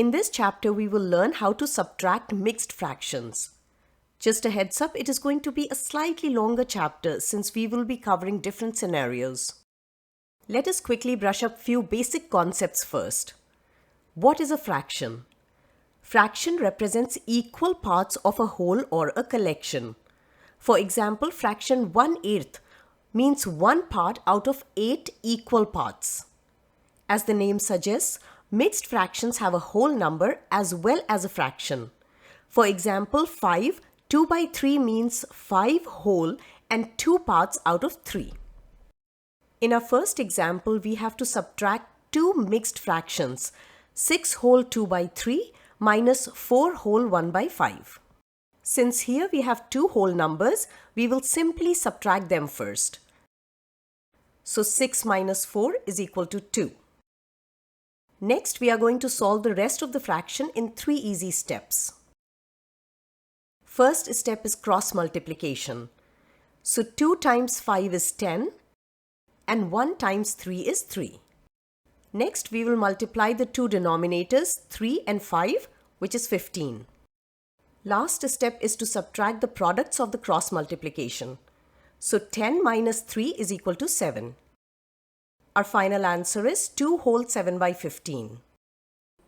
In this chapter, we will learn how to subtract mixed fractions. Just a heads up, it is going to be a slightly longer chapter since we will be covering different scenarios. Let us quickly brush up few basic concepts first. What is a fraction? Fraction represents equal parts of a whole or a collection. For example, fraction 1/8 means one part out of 8 equal parts. As the name suggests, mixed fractions have a whole number as well as a fraction. For example, 5, 2 by 3 means 5 whole and 2 parts out of 3. In our first example, we have to subtract two mixed fractions, 6 whole 2 by 3 minus 4 whole 1 by 5. Since here we have two whole numbers, we will simply subtract them first. So 6 minus 4 is equal to 2. Next, we are going to solve the rest of the fraction in 3 easy steps. First step is cross multiplication. So 2 times 5 is 10 and 1 times 3 is 3. Next, we will multiply the two denominators 3 and 5, which is 15. Last step is to subtract the products of the cross multiplication. So 10 minus 3 is equal to 7. Our final answer is 2 whole 7 by 15.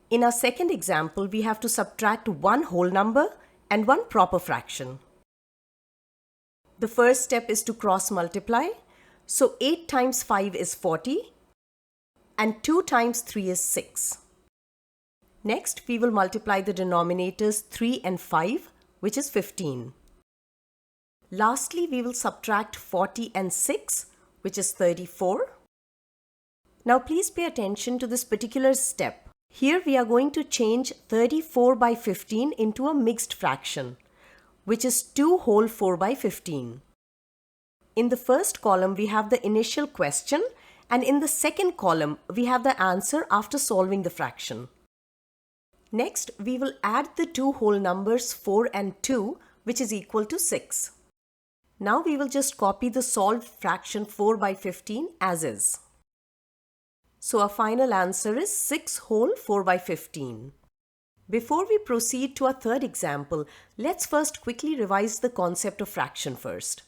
In our second example, we have to subtract one whole number and one proper fraction. The first step is to cross multiply. So 8 times 5 is 40 and 2 times 3 is 6. Next, we will multiply the denominators 3 and 5, which is 15. Lastly, we will subtract 40 and 6, which is 34. Now please pay attention to this particular step. Here we are going to change 34 by 15 into a mixed fraction, which is 2 whole 4 by 15. In the first column, we have the initial question, and in the second column, we have the answer after solving the fraction. Next, we will add the two whole numbers 4 and 2, which is equal to 6. Now we will just copy the solved fraction 4 by 15 as is. So our final answer is 6 whole 4 by 15. Before we proceed to our third example, let's first quickly revise the concept of fraction first.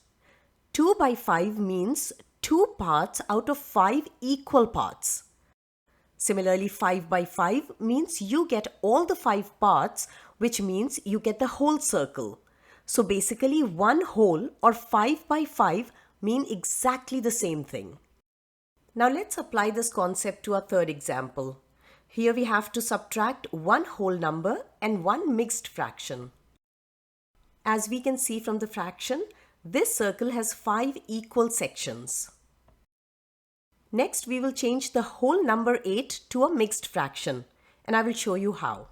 2 by 5 means 2 parts out of 5 equal parts. Similarly, 5 by 5 means you get all the 5 parts, which means you get the whole circle. So basically, 1 whole or 5 by 5 mean exactly the same thing. Now let's apply this concept to our third example. Here we have to subtract one whole number and one mixed fraction. As we can see from the fraction, this circle has 5 equal sections. Next, we will change the whole number 8 to a mixed fraction, and I will show you how.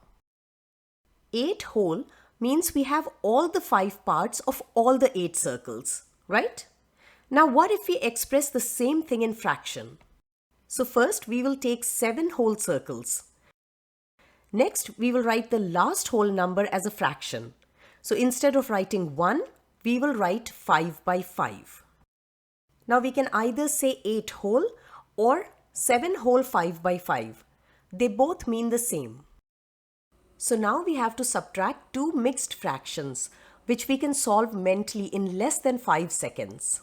8 whole means we have all the 5 parts of all the 8 circles, right? Now what if we express the same thing in fraction? So first we will take 7 whole circles. Next, we will write the last whole number as a fraction. So instead of writing 1, we will write 5 by 5. Now we can either say 8 whole or 7 whole 5 by 5. They both mean the same. So now we have to subtract two mixed fractions, which we can solve mentally in less than 5 seconds.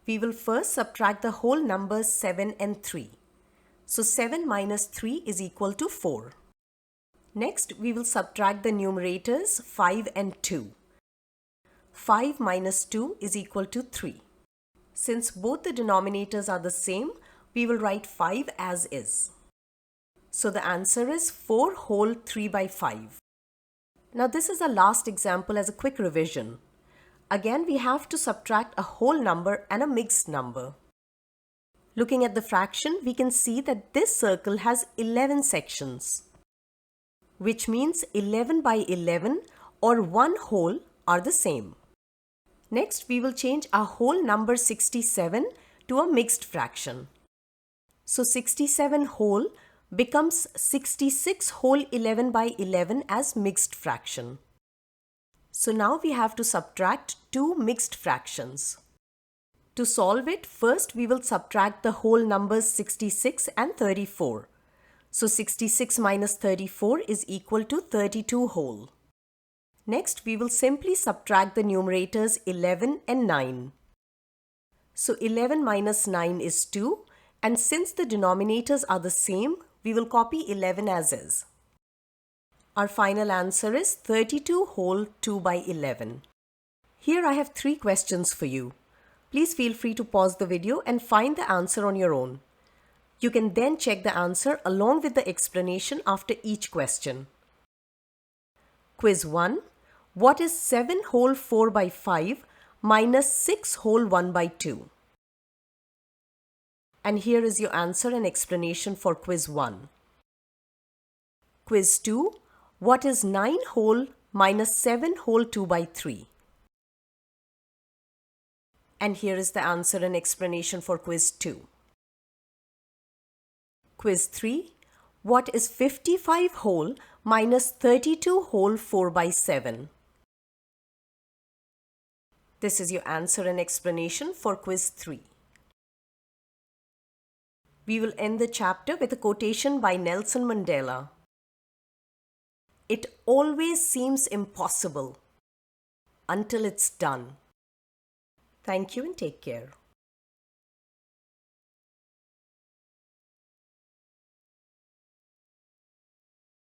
We will first subtract the whole numbers 7 and 3. So 7 minus 3 is equal to 4. Next, we will subtract the numerators 5 and 2. 5 minus 2 is equal to 3. Since both the denominators are the same, we will write 5 as is. So the answer is 4 whole 3 by 5. Now this is our last example as a quick revision. Again, we have to subtract a whole number and a mixed number. Looking at the fraction, we can see that this circle has 11 sections, which means 11 by 11 or 1 whole are the same. Next, we will change our whole number 67 to a mixed fraction. So 67 whole becomes 66 whole 11 by 11 as mixed fraction. So now we have to subtract two mixed fractions. To solve it, first we will subtract the whole numbers 66 and 34. So 66 minus 34 is equal to 32 whole. Next, we will simply subtract the numerators 11 and 9. So 11 minus 9 is 2, and since the denominators are the same, we will copy 11 as is. Our final answer is 32 whole 2 by 11. Here I have 3 questions for you. Please feel free to pause the video and find the answer on your own. You can then check the answer along with the explanation after each question. Quiz 1. What is 7 whole 4 by 5 minus 6 whole 1 by 2? And here is your answer and explanation for quiz 1. Quiz 2. What is 9 whole minus 7 whole 2 by 3? And here is the answer and explanation for quiz 2. Quiz 3. What is 55 whole minus 32 whole 4 by 7? This is your answer and explanation for quiz 3. We will end the chapter with a quotation by Nelson Mandela. It always seems impossible until it's done. Thank you and take care.